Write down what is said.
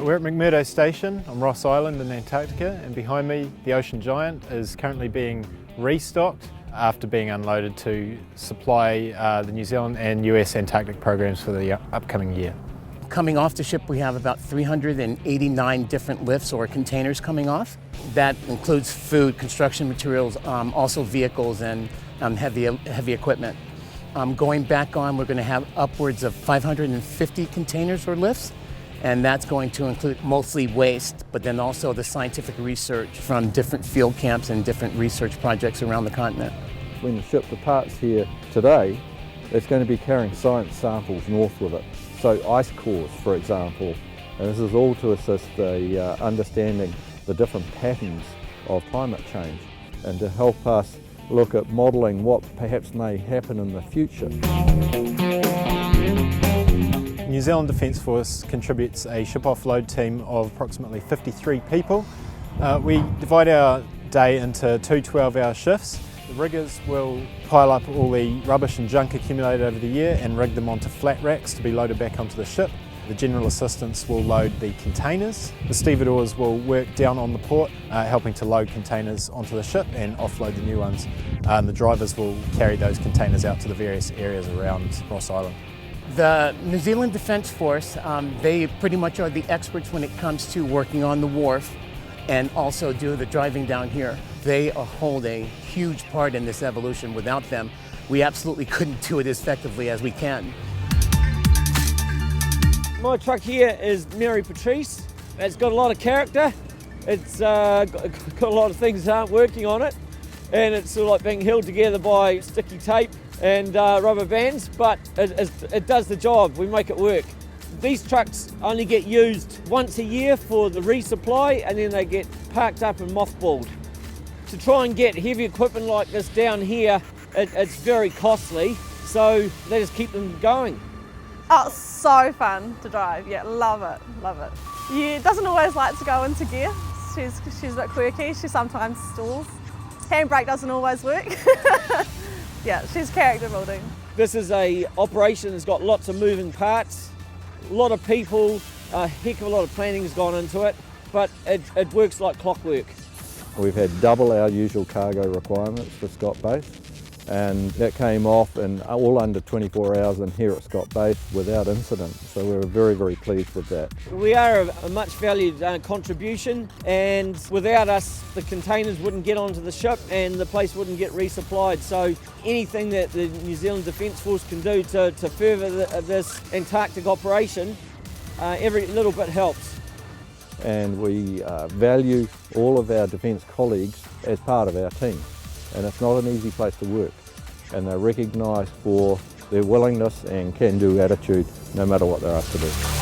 We're at McMurdo Station on Ross Island in Antarctica, and behind me the Ocean Giant is currently being restocked after being unloaded to supply the New Zealand and US Antarctic programs for the upcoming year. Coming off the ship, we have about 389 different lifts or containers coming off. That includes food, construction materials, also vehicles and heavy equipment. Going back on, we're going to have upwards of 550 containers or lifts, and that's going to include mostly waste, but then also the scientific research from different field camps and different research projects around the continent. When the ship departs here today, it's going to be carrying science samples north with it. So ice cores, for example, and this is all to assist the understanding the different patterns of climate change and to help us look at modelling what perhaps may happen in the future. New Zealand Defence Force contributes a ship offload team of approximately 53 people. We divide our day into two 12-hour shifts. The riggers will pile up all the rubbish and junk accumulated over the year and rig them onto flat racks to be loaded back onto the ship. The general assistants will load the containers. The stevedores will work down on the port, helping to load containers onto the ship and offload the new ones. And the drivers will carry those containers out to the various areas around Ross Island. The New Zealand Defence Force, they pretty much are the experts when it comes to working on the wharf and also do the driving down here. They hold a huge part in this evolution. Without them, we absolutely couldn't do it as effectively as we can. My truck here is Mary Patrice. It's got a lot of character. It's got a lot of things that aren't working on it, and it's sort of like being held together by sticky tape and rubber bands, but it does the job. We make it work. These trucks only get used once a year for the resupply, and then they get parked up and mothballed. To try and get heavy equipment like this down here, it's very costly, so they just keep them going. Oh, it's so fun to drive. Yeah, love it, love it. Yeah, doesn't always like to go into gear. She's a bit quirky. She sometimes stalls. Handbrake doesn't always work. Yeah, she's character building. This is a operation that's got lots of moving parts, a lot of people, a heck of a lot of planning has gone into it, but it works like clockwork. We've had double our usual cargo requirements for Scott Base, and that came off in all under 24 hours in here at Scott Base without incident, so we were very, very pleased with that. We are a much valued contribution, and without us the containers wouldn't get onto the ship and the place wouldn't get resupplied, so anything that the New Zealand Defence Force can do to further this Antarctic operation, every little bit helps. And we value all of our defence colleagues as part of our team. And it's not an easy place to work, and they're recognised for their willingness and can-do attitude no matter what they're asked to do.